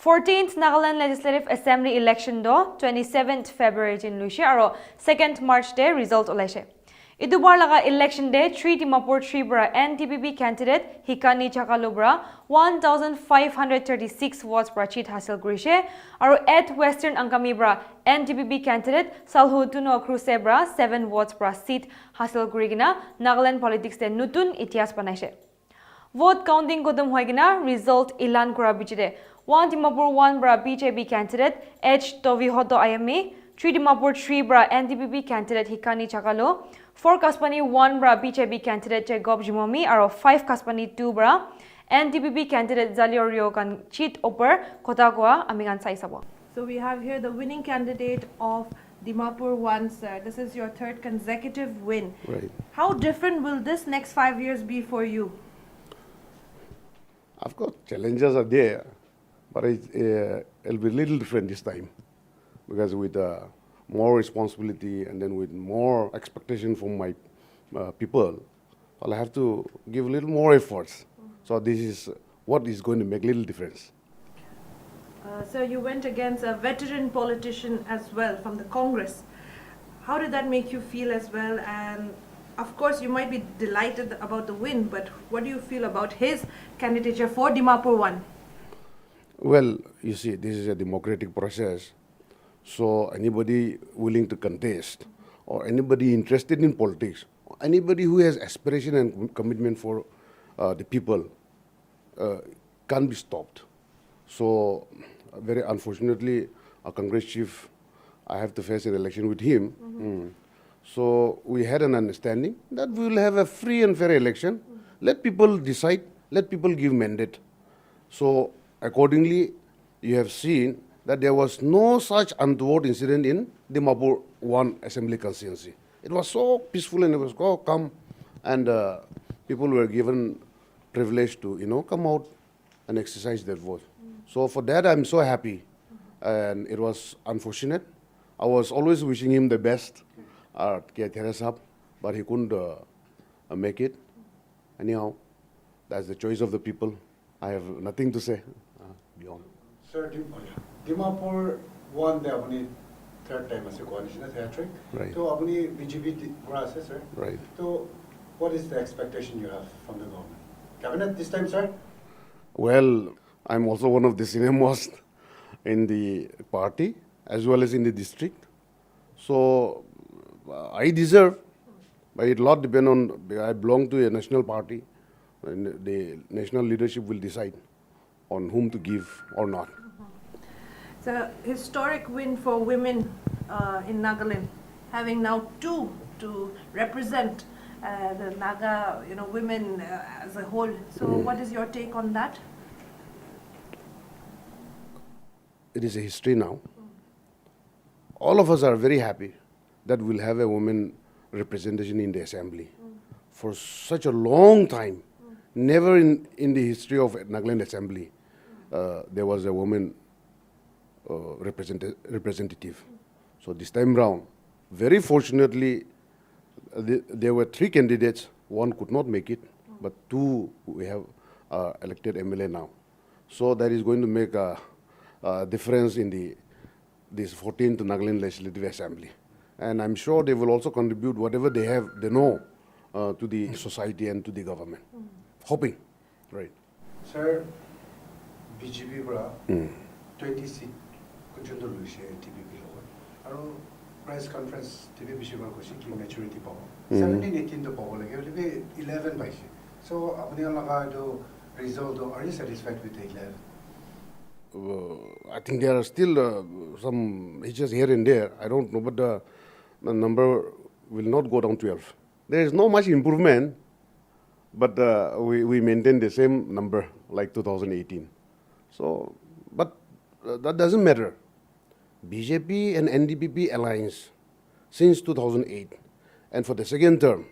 14th Nagaland Legislative Assembly election do 27th February in Lucia aro 2nd March day result olaise. Idubar laga election day 3 Dimapur 3 bra NTPP candidate Hekani Jakhalu bra 1536 votes bra cheat hasil grishe aro 8 Western Angami bra NTPP candidate Zhaleo Cruse bra 7 votes bra seat hasil grigina Nagaland politics de nutun itias banaise. Vote counting kodum hoigina result ilan kora bichide 1 Dimapur 1 bra BJP candidate H Tovihoto Ayemi, 3 Dimapur 3 bra NDPP candidate Hekani Jakhalu, 4 Ghaspani 1 bra BJP candidate Zhimomi, aro 5 Ghaspani 2 bra NDPP candidate Zhaleo kan cheat upper Kotakwa Amingan Saisabo. So we have here the winning candidate of Dimapur 1, sir. This is your third consecutive win. Right. How different will this next 5 years be for you? Of course, challenges are there, but it'll be a little different this time because with more responsibility and then with more expectation from my people, I'll have to give a little more efforts. So this is what is going to make a little difference. So you went against a veteran politician as well from the Congress. How did that make you feel as well? And of course, you might be delighted about the win, but what do you feel about his candidature for Dimapur 1? Well, you see, this is a democratic process. So anybody willing to contest or anybody interested in politics, anybody who has aspiration and commitment for the people can't be stopped. So very unfortunately, our Congress chief, I have to face an election with him. So we had an understanding that we will have a free and fair election. Let people decide, let people give mandate. So accordingly, you have seen that there was no such untoward incident in Dimapur 1 Assembly constituency. It was so peaceful and it was so calm, and people were given privilege to, come out and exercise their vote. So for that, I'm so happy, and it was unfortunate. I was always wishing him the best at Terasap, but he couldn't make it. Anyhow, that's the choice of the people. I have nothing to say beyond. Sir, Dimapur won the Abuni third time as a coalition, theatre. Right. So Abuni BJP process, sir. Right. So what is the expectation you have from the government? Cabinet this time, sir? Well, I'm also one of the senior most in the party as well as in the district. So I deserve, but it lot depend on, I belong to a national party, and the national leadership will decide on whom to give or not. It's a historic win for women in Nagaland, having now 2 to represent the Naga, women as a whole. So what is your take on that? It is a history now. All of us are very happy that we'll have a woman representation in the assembly. For such a long time, never in the history of Nagaland Assembly, there was a woman representative. So this time round, very fortunately, there were 3 candidates. 1 could not make it, but 2 we have elected MLA now. So that is going to make a difference in this 14th Nagaland Legislative Assembly. And I'm sure they will also contribute whatever they know to the society and to the government. Hoping, right. Sir, BJP bra 20 seat kunjundu luise TPP logot. Aro press conference TPP bra koshi ki maturity pabo. 17, 18 to pabo lage 11 paise. So apni laga do result, are you satisfied with the 11? I think there are still some hitches here and there. I don't know, but the number will not go down 12. There is no much improvement, but we maintain the same number like 2018. So, but that doesn't matter. BJP and NDPP alliance since 2008, and for the second term,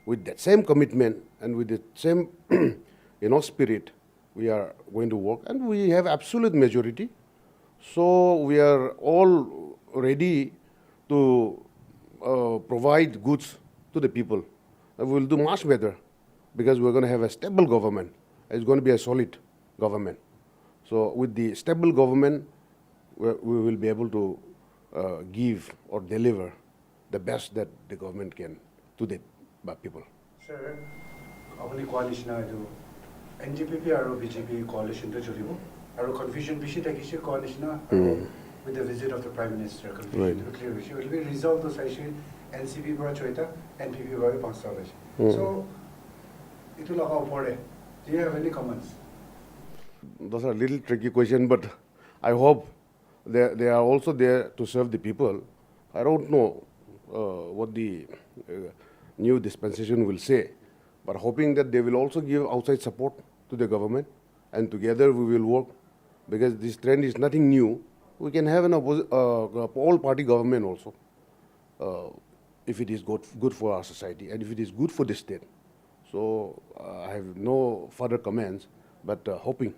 with that same commitment and with the same spirit, we are going to work, and we have absolute majority. So we are all ready to provide goods to the people. And we will do much better because we're going to have a stable government. It's going to be a solid government. So So with the stable government, we will be able to give or deliver the best that the government can to the people. Sir, apni coalition ado NDPP aro BJP coalition to cholibo. Aro confusion bishi takishe coalition with the visit of the Prime Minister. Confusion clear bishi. Will be resolved to say NCP bara choita, NPP bara pangsa bishi. So itu laga upore. Do you have any comments? Those are a little tricky question, but I hope they are also there to serve the people. I don't know what the new dispensation will say, but hoping that they will also give outside support to the government, and together we will work, because this trend is nothing new. We can have an all-party government also, if it is good for our society and if it is good for the state. So I have no further comments, but hoping.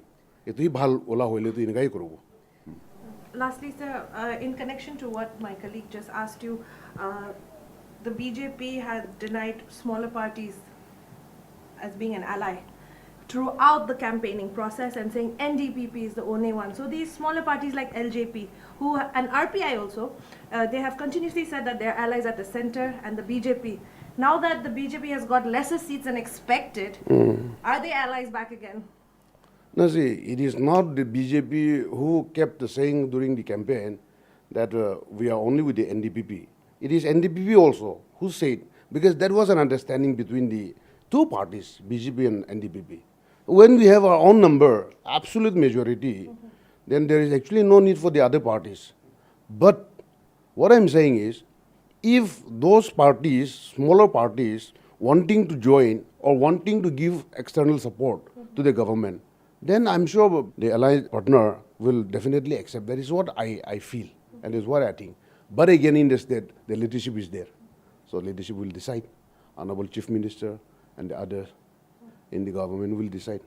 Lastly, sir, in connection to what my colleague just asked you, the BJP had denied smaller parties as being an ally throughout the campaigning process and saying NDPP is the only one. So these smaller parties like LJP and RPI also, they have continuously said that they're allies at the center, and the BJP. Now that the BJP has got lesser seats than expected, are they allies back again? No, see, it is not the BJP who kept saying during the campaign that we are only with the NDPP. It is NDPP also who said, because that was an understanding between the two parties, BJP and NDPP. When we have our own number, absolute majority, then there is actually no need for the other parties. But what I'm saying is, if those parties, smaller parties, wanting to join or wanting to give external support to the government, then I'm sure the alliance partner will definitely accept. That is what I feel, and is what I think. But again, in the state, the leadership is there. So leadership will decide. Honorable Chief Minister and the others in the government will decide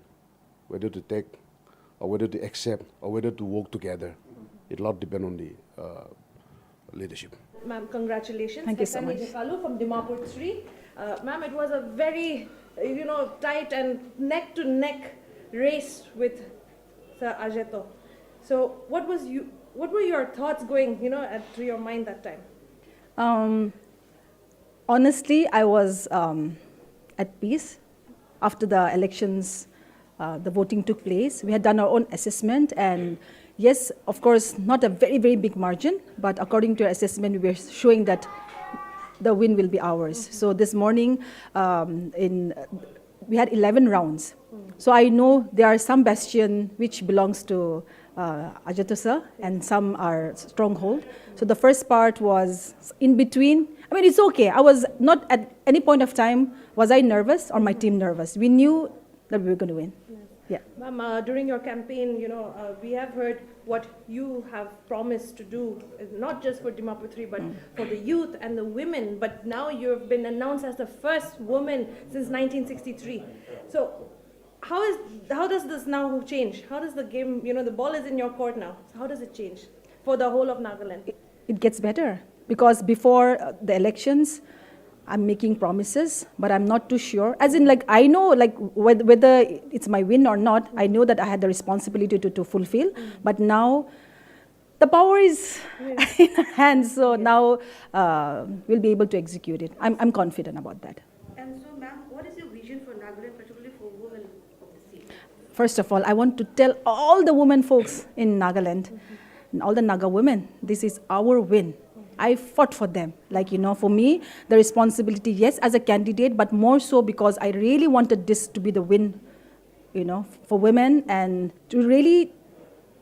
whether to take or whether to accept or whether to work together. It will not depend on the leadership. Ma'am, congratulations. Thank you so much. Jakhalu from Dimapur 3. Ma'am, it was a very, tight and neck-to-neck race with Sir Ajeto. So what were your thoughts going, through your mind that time? Honestly, I was at peace after the elections, the voting took place. We had done our own assessment, and yes, of course, not a very, very big margin, but according to our assessment, we were showing that the win will be ours. So this morning, we had 11 rounds. So I know there are some bastion which belongs to Ajeto sir, and some are stronghold. So the first part was in between. I mean, it's okay. I was not at any point of time, was I nervous or my team nervous? We knew that we were going to win. Yeah. Ma'am, during your campaign, we have heard what you have promised to do, not just for Dimapur 3, but for the youth and the women. But now you've been announced as the first woman since 1963. So how does this now change? How does the game, the ball is in your court now. So how does it change for the whole of Nagaland? It gets better, because before the elections, I'm making promises, but I'm not too sure. As in, I know, whether it's my win or not, I know that I had the responsibility to fulfill. But now, the power is in our hands, so now we'll be able to execute it. I'm confident about that. And so, ma'am, what is your vision for Nagaland, particularly for women of the sea? First of all, I want to tell all the women folks in Nagaland, and all the Naga women, this is our win. I fought for them. For me, the responsibility, yes, as a candidate, but more so because I really wanted this to be the win, for women, and to really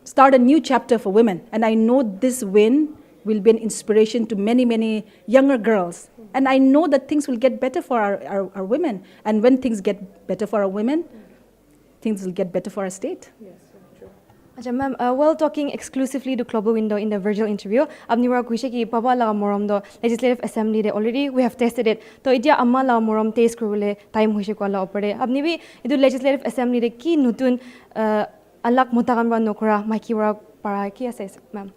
start a new chapter for women. And I know this win will be an inspiration to many, many younger girls. And I know that things will get better for our women. And when things get better for our women, things will get better for our state. Yes. Acha ma'am, while talking exclusively to Global Window in the virtual interview, apni wara kuise ki papa la morom do legislative assembly de already we have tested it. To itia amma la morom test kurule time hoise ko la opore. Apni bi idu legislative assembly de ki nutun alak mutakan ba nokora maiki wara para ki ase ma'am?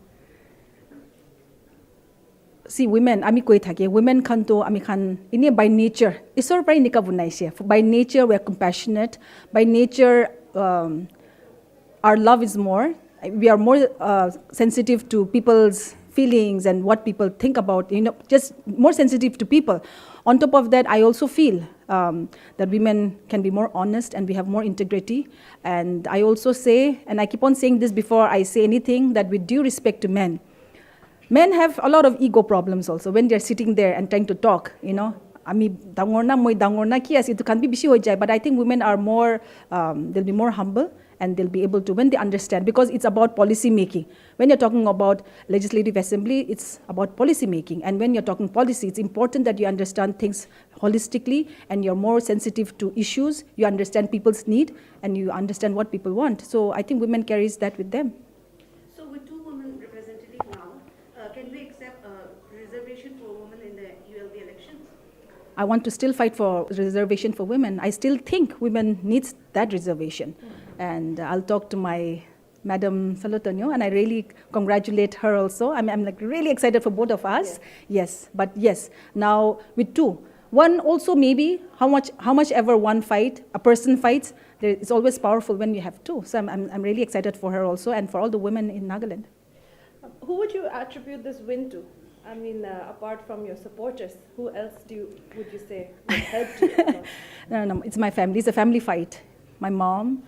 See, women, ami koi thake, women kanto ami khan ini by nature. Isor pray nika bunaise. By nature we are compassionate. By nature our love is more. We are more sensitive to people's feelings and what people think about, just more sensitive to people. On top of that, I also feel that women can be more honest and we have more integrity. And I also say, and I keep on saying this before I say anything, that with due respect to men, men have a lot of ego problems also when they're sitting there and trying to talk, Ami dangorna moi dangorna ki as itu kan bi bishi hoi jai, but I think women are more they'll be more humble and they'll be able to, when they understand, because it's about policy making. When you're talking about legislative assembly, it's about policy making, and when you're talking policy, it's important that you understand things holistically and you're more sensitive to issues, you understand people's need and you understand what people want. So I think women carries that with them. So with two women representative now, can we accept a reservation for women in the ULB elections? I want to still fight for reservation for women. I still think women needs that reservation. And I'll talk to my Madam Salotonio, and I really congratulate her also. I'm like really excited for both of us. Yes, but yes, now with two. One also maybe, how much ever one fight, a person fights, it's always powerful when you have two. So I'm really excited for her also and for all the women in Nagaland. Who would you attribute this win to? I mean, apart from your supporters, who else would you say helped you? No, it's my family. It's a family fight. My mom,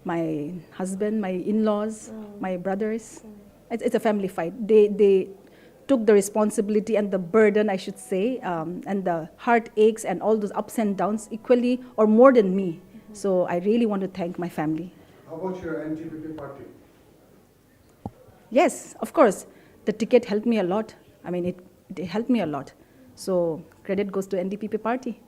my husband, my in-laws, my brothers. It's a family fight. They took the responsibility and the burden, I should say, and the heartaches and all those ups and downs equally or more than me. So I really want to thank my family. How about your NTPP party? Yes, of course. The ticket helped me a lot. I mean, it helped me a lot. So credit goes to NDPP party.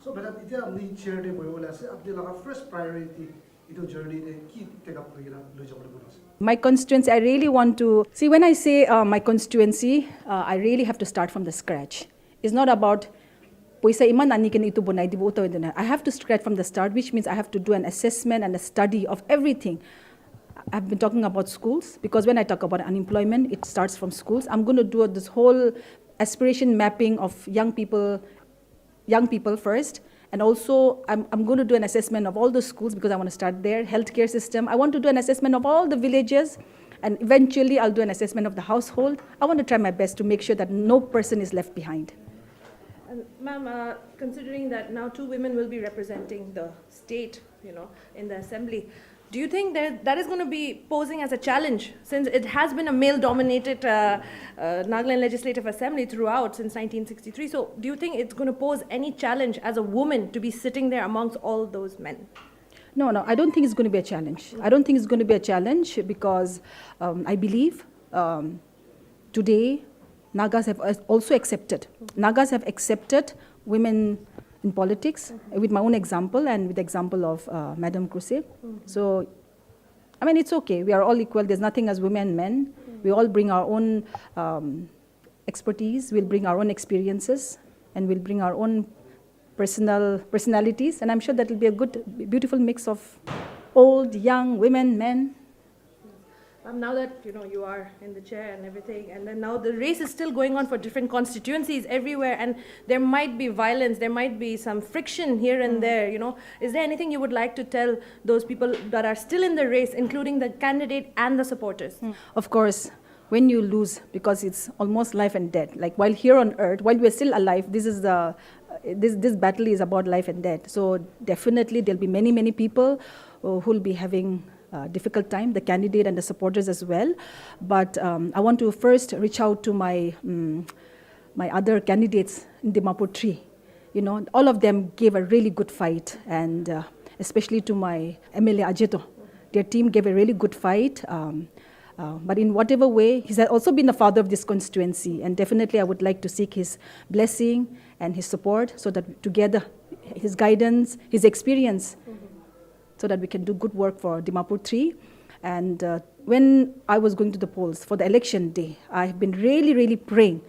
So, madam, iti amni chair de boy wala se apni laga first priority ito journey de ki take up lagi lo jawab bulas. My constituency, I really want to see. When I say my constituency, I really have to start from the scratch. It's not about poisa iman ani ken ito bunay di buto ito na. I have to start from the start, which means I have to do an assessment and a study of everything. I've been talking about schools, because when I talk about unemployment, it starts from schools. I'm going to do this whole aspiration mapping of young people first. And also, I'm going to do an assessment of all the schools, because I want to start there, healthcare system. I want to do an assessment of all the villages. And eventually, I'll do an assessment of the household. I want to try my best to make sure that no person is left behind. Ma'am, considering that now two women will be representing the state, in the assembly, do you think that is going to be posing as a challenge, since it has been a male-dominated Nagaland Legislative Assembly throughout since 1963? So do you think it's going to pose any challenge as a woman to be sitting there amongst all those men? No, I don't think it's going to be a challenge. I don't think it's going to be a challenge because I believe today Nagas have also accepted. Nagas have accepted women in politics, with my own example and with the example of Madam Kruse. So, I mean, it's okay. We are all equal. There's nothing as women and men. We all bring our own expertise. We'll bring our own experiences, and we'll bring our own personalities. And I'm sure that will be a good, beautiful mix of old, young, women, men. Now that you are in the chair and everything, and then now the race is still going on for different constituencies everywhere, and there might be violence, there might be some friction here and there. Is there anything you would like to tell those people that are still in the race, including the candidate and the supporters? Of course, when you lose, because it's almost life and death. Like while here on earth, while we're still alive, this battle is about life and death. So definitely there'll be many people who'll be having difficult time, the candidate and the supporters as well. But I want to first reach out to my other candidates in Dimapur 3. All of them gave a really good fight, and especially to my MLA Ajeto. Their team gave a really good fight. But in whatever way, he's also been the father of this constituency, and definitely I would like to seek his blessing and his support, so that together, his guidance, his experience, so that we can do good work for Dimapur 3. And when I was going to the polls for the election day, I've been really praying.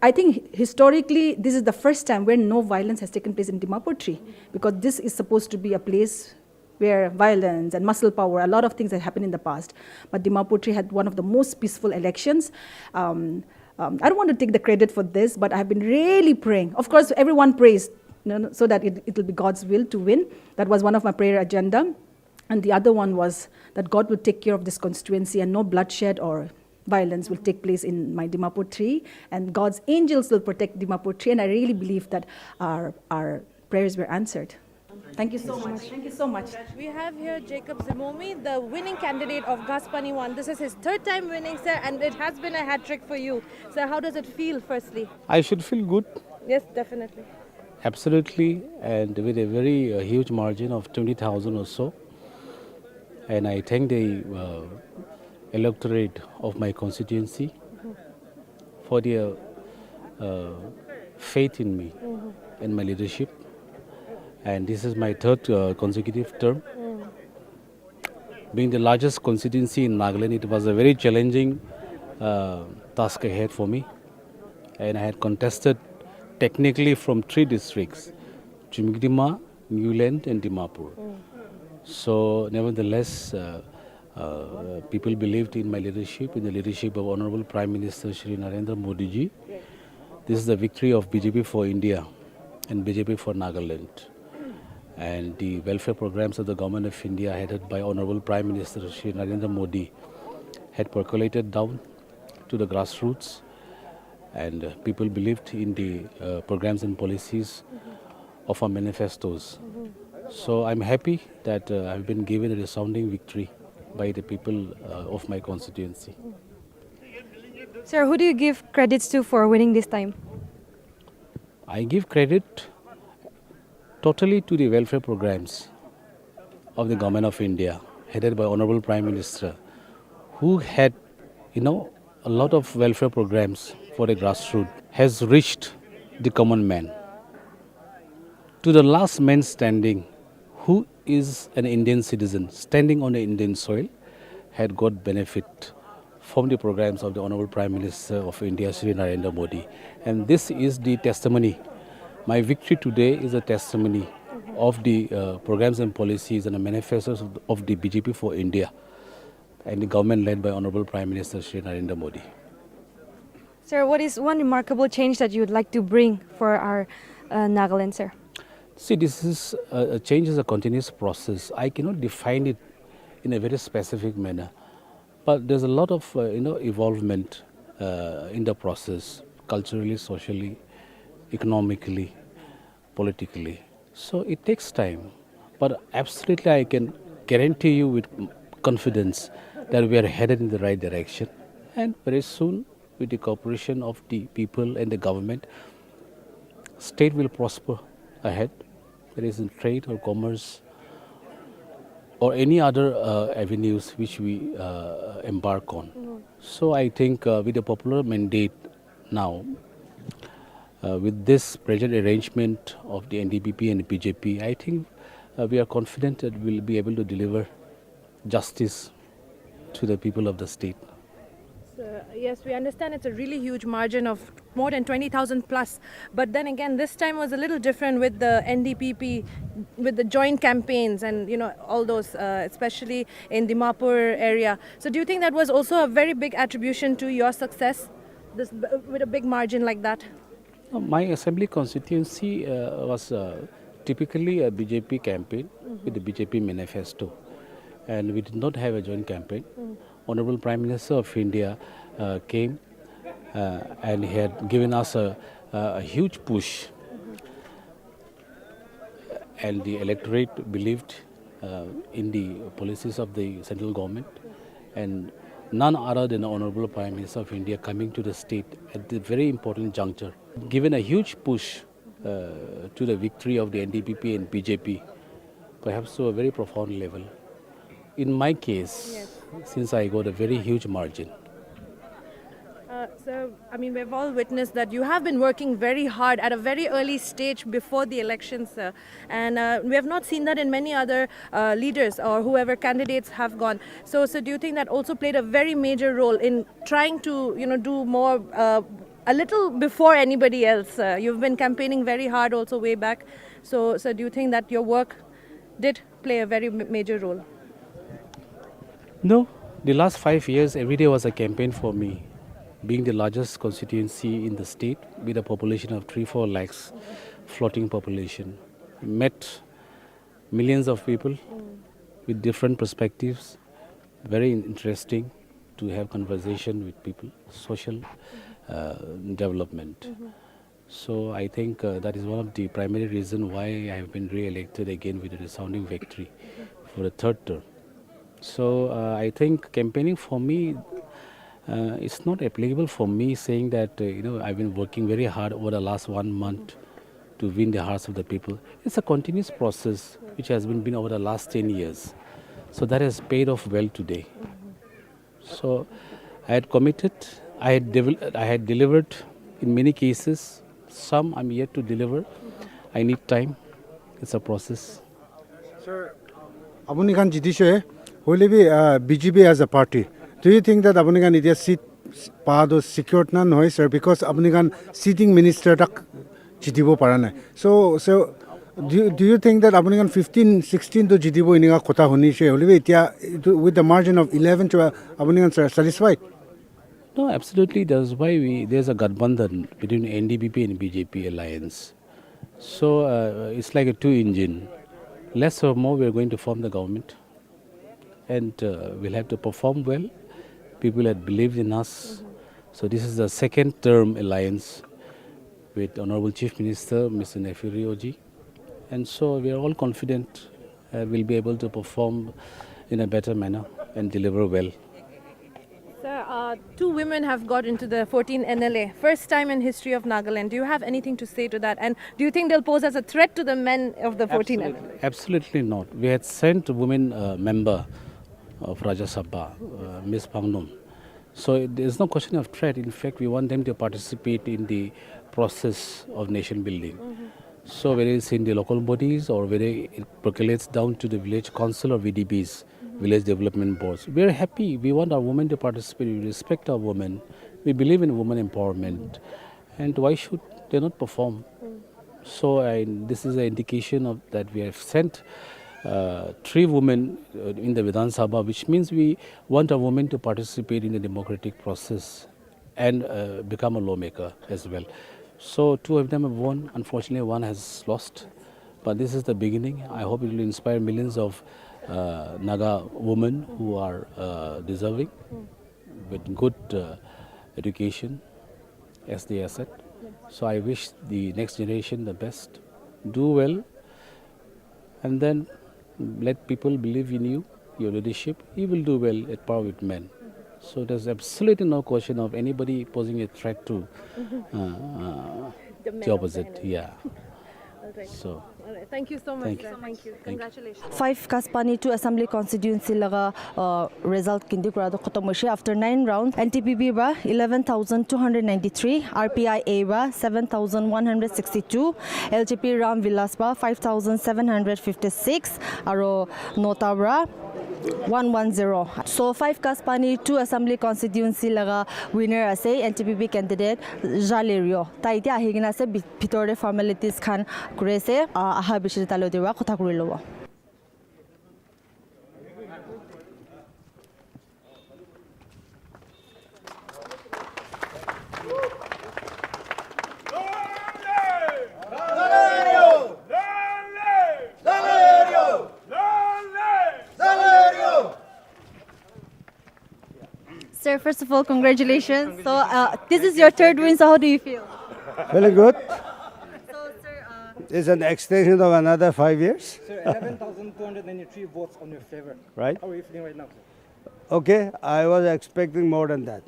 I think historically, this is the first time where no violence has taken place in Dimapur 3, because this is supposed to be a place where violence and muscle power, a lot of things have happened in the past. But Dimapur 3 had one of the most peaceful elections. I don't want to take the credit for this, but I've been really praying. Of course, everyone prays, so that it will be God's will to win. That was one of my prayer agenda. And the other one was that God would take care of this constituency and no bloodshed or violence will take place in my Dimapur 3, and God's angels will protect Dimapur 3, and I really believe that our prayers were answered. Thank you so much. Thank you so much. We have here Jacob Zhimomi, the winning candidate of Ghaspani 1. This is his third time winning, sir, and it has been a hat trick for you. Sir, how does it feel, firstly? I should feel good, Yes, definitely. absolutely, and with a very huge margin of 20,000 or so. And I thank the electorate of my constituency for their faith in me and my leadership. And this is my third consecutive term. Being the largest constituency in Nagaland, it was a very challenging task ahead for me. And I had contested technically from 3 districts, Chimgidima, Newland and Dimapur. So nevertheless, people believed in my leadership, in the leadership of Honorable Prime Minister Shri Narendra Modi ji. This is the victory of BJP for India and BJP for Nagaland. And the welfare programs of the Government of India headed by Honorable Prime Minister Shri Narendra Modi had percolated down to the grassroots, and people believed in the programs and policies of our manifestos. So I'm happy that I've been given a resounding victory by the people of my constituency. Sir, who do you give credits to for winning this time? I give credit totally to the welfare programs of the Government of India, headed by Honorable Prime Minister, who had, a lot of welfare programs for the grassroots, has reached the common man. To the last man standing, who is an Indian citizen standing on the Indian soil, had got benefit from the programs of the Honorable Prime Minister of India, Shri Narendra Modi. And this is the testimony. My victory today is a testimony of the programs and policies and the manifestos of the BJP for India and the government led by Honorable Prime Minister Shri Narendra Modi. Sir, what is one remarkable change that you would like to bring for our Nagaland, sir? See, this is a change is a continuous process. I cannot define it in a very specific manner, but there's a lot of evolvement in the process, culturally, socially, economically, politically. So it takes time, but absolutely I can guarantee you with confidence that we are headed in the right direction, and very soon, with the cooperation of the people and the government, state will prosper ahead. There is in trade or commerce or any other avenues which we embark on. So I think with the popular mandate now, with this present arrangement of the NDPP and the BJP, I think we are confident that we will be able to deliver justice to the people of the state. Yes, we understand it's a really huge margin of more than 20,000 plus. But then again, this time was a little different with the NDPP, with the joint campaigns and, all those, especially in Dimapur area. So do you think that was also a very big attribution to your success, this with a big margin like that? My assembly constituency was typically a BJP campaign with the BJP manifesto, and we did not have a joint campaign. Honorable Prime Minister of India came and he had given us a huge push, and the electorate believed in the policies of the central government, and none other than the Honorable Prime Minister of India coming to the state at the very important juncture, given a huge push to the victory of the NDPP and BJP, perhaps to a very profound level. In my case, since I got a very huge margin. So, we've all witnessed that you have been working very hard at a very early stage before the elections, sir. And we have not seen that in many other leaders or whoever candidates have gone. So do you think that also played a very major role in trying to, do more a little before anybody else? You've been campaigning very hard also way back. So do you think that your work did play a very major role? No, the last 5 years, every day was a campaign for me. Being the largest constituency in the state with a population of 3-4 lakhs, floating population, met millions of people with different perspectives. Very interesting to have conversation with people, social development. So I think that is one of the primary reasons why I have been re-elected again with a resounding victory for the third term. So I think campaigning for me, it's not applicable for me saying that I've been working very hard over the last 1 month to win the hearts of the people. It's a continuous process which has been over the last 10 years. So that has paid off well today. So I had committed, I had delivered in many cases. Some I'm yet to deliver. I need time. It's a process. Sir, Abunikan Jidishe, will be BGP as a party. Do you think that Abunikan India seat pado secured na noise, sir? Because Abunikan seating minister tak Jidibo parana. So do you think that Abunikan 15-16 to Jidibo ininga kota honishe? Will be with the margin of 11 to Abunikan sir satisfied? No, absolutely. That's why there's a Ghaspani between NDPP and BJP alliance. So it's like a two-engine. Less or more, we're going to form the government, and we'll have to perform well. People had believed in us. So this is the second term alliance with Honorable Chief Minister, Mr. Nefirioji. And so we are all confident we'll be able to perform in a better manner and deliver well. Sir, 2 women have got into the 14th Nla. First time in history of Nagaland. Do you have anything to say to that? And do you think they'll pose as a threat to the men of the 14th Nla? Absolutely not. We had sent a women member of Rajya Sabha, Ms. Pangnum. So there's no question of threat. In fact, we want them to participate in the process of nation building. So whether it's in the local bodies or whether it percolates down to the village council or VDBs, village development boards, we are happy. We want our women to participate. We respect our women. We believe in women empowerment. And why should they not perform? So this is an indication of that we have sent 3 women in the Vidhan Sabha, which means we want a woman to participate in the democratic process and become a lawmaker as well. So 2 of them have won. Unfortunately, 1 has lost. But this is the beginning. I hope it will inspire millions of Naga women who are deserving with good education as the asset. So I wish the next generation the best. Do well, and then let people believe in you, your leadership. You will do well at par with men. So there's absolutely no question of anybody posing a threat to the opposite. Yeah. So. Thank you so much. Thank you. Sir. Thank you. Congratulations. 5 Ghaspani 2 Assembly constituency laga result kindi kurado khatam hoise after 9 rounds. NTPB ba 11,293, RPI A ba 7,162, LGP Ram Vilas ba 5,756, aro Nota ba 110. So 5 Ghaspani 2 Assembly constituency laga winner ase NTPB candidate Zhaleo. Tai tia ahigina ase bithore formalities khan kurese aha bishir talo dewa kotha kuri lobo. Sir, first of all, congratulations. So this is your 3rd win, so how do you feel? Very good. So, sir, It's an extension of another 5 years. Sir, 11,293 votes on your favor. Right. How are you feeling right now, sir? Okay, I was expecting more than that.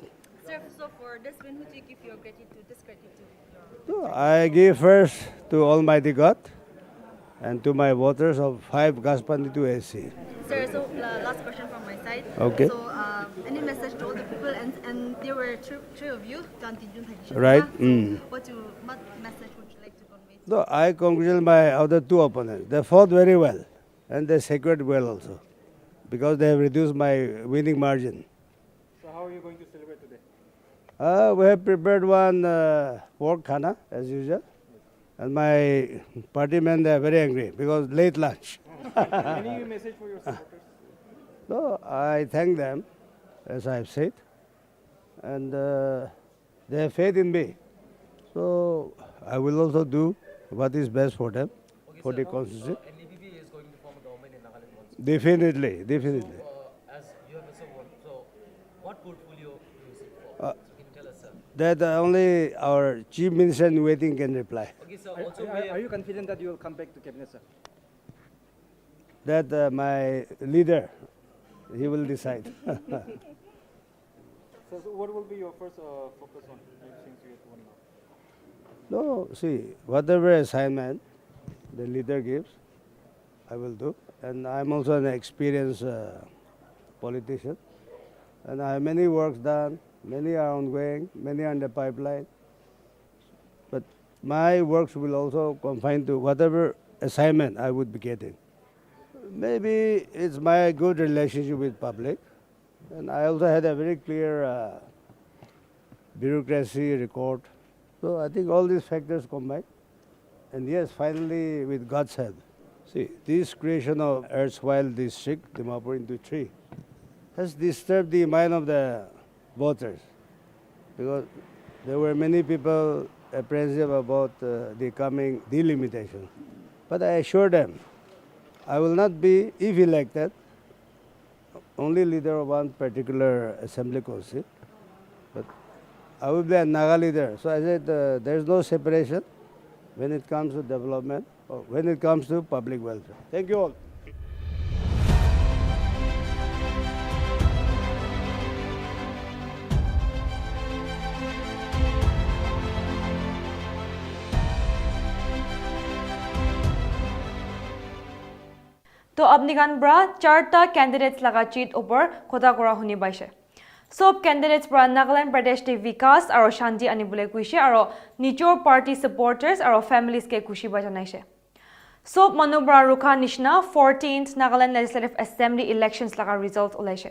sir, so for this win, who do you give your gratitude, this gratitude? So I give first to Almighty God and to my voters of 5 Ghaspani to AC. Sir, so last question from my side. Okay. So any message to all the people, and there were 3 of you, Right. What message would you like to convey? So I congratulate my other 2 opponents. They fought very well and they secured well also because they have reduced my winning margin. So how are you going to celebrate today? We have prepared one pork khana as usual. And my party men, they are very angry because late lunch. Any message for your supporters? So I thank them, as I have said, and they have faith in me. So I will also do what is best for them, for the constituency. NDPP is going to form a government in Nagaland once Definitely, definitely. As you have also worked, so what portfolio do you seek for? Can you tell us, sir? That only our chief minister in waiting can reply. Okay, sir. Also, Are you confident that you will come back to cabinet, sir? That my leader, he will decide. So what will be your first focus on since you have won now? No, see, whatever assignment the leader gives, I will do. And I'm also an experienced politician. And I have many works done, many are ongoing, many are in the pipeline. But my works will also confine to whatever assignment I would be getting. Maybe it's my good relationship with public. And I also had a very clear bureaucracy record. So I think all these factors combined. And yes, finally, with God's help. See, this creation of erstwhile district, Dimapur into 3, has disturbed the mind of the voters. Because there were many people apprehensive about the coming delimitation. But I assure them, I will not be, if elected, only leader of one particular assembly constituency, but I will be a Naga leader. So I said there is no separation when it comes to development or when it comes to public welfare. Thank you all. तो अपनी गान ब्रा चारटा candidates लगा cheat ऊपर खोदा करा हुनी बाइशे सब candidates ब्रा नागालैंड प्रदेश के विकास और शांति आनिबले कुइशे और निचोर पार्टी सपोर्टर्स और फैमिलीज के खुशी बजानाइशे सब मनु ब्रा रुखा निशना 14th Nagaland legislative assembly elections लगा रिजल्ट उलाइशे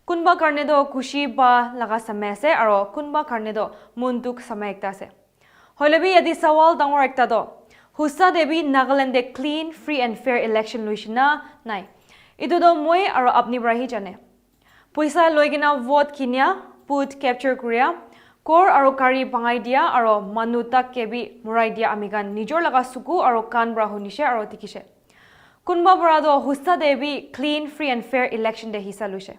कुनबा करने दो खुशी बा लगा समय से और कुनबा करने दो मुंतुक समय एकता से होलेबी यदि सवाल दांगर एकता दो हुस्सा देवी नागालैंड दे clean free and fair election लुइशना नाइ इदो दो मोय और अपनी ब्राही जाने पैसा लोइगिना वोट किनिया पुट कैप्चर कुरिया कोर और कारी बांगाई दिया और मानुता के भी मुराई दिया अमिगान निजोर लगा सुकु और कान ब्रा हुनिशे और तिकिशे कुनबा ब्रा दो हुस्सा देवी clean free and fair election दे हिस्सा लुइशे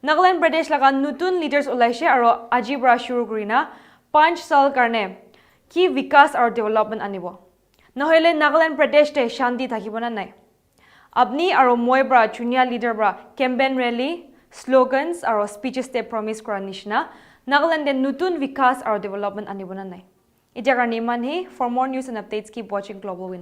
नागालैंड प्रदेश लगा नतुन लीडर्स उलाइशे और आजी ब्रा शुरू करिना 5 साल करने की विकास और डेवलपमेंट आनिबो नहले नागालैंड प्रदेश ते शांति থাকিবনা নাই अपनी और মই ब्रा जूनियर लीडर ब्रा कैंपेन रैली स्लोगन्स और स्पीचेस ते प्रॉमिस करा निशना नागालैंड दे नतुन विकास और डेवलपमेंट आनिबना নাই इजा करनी मन ही for more news and updates keep watching Global window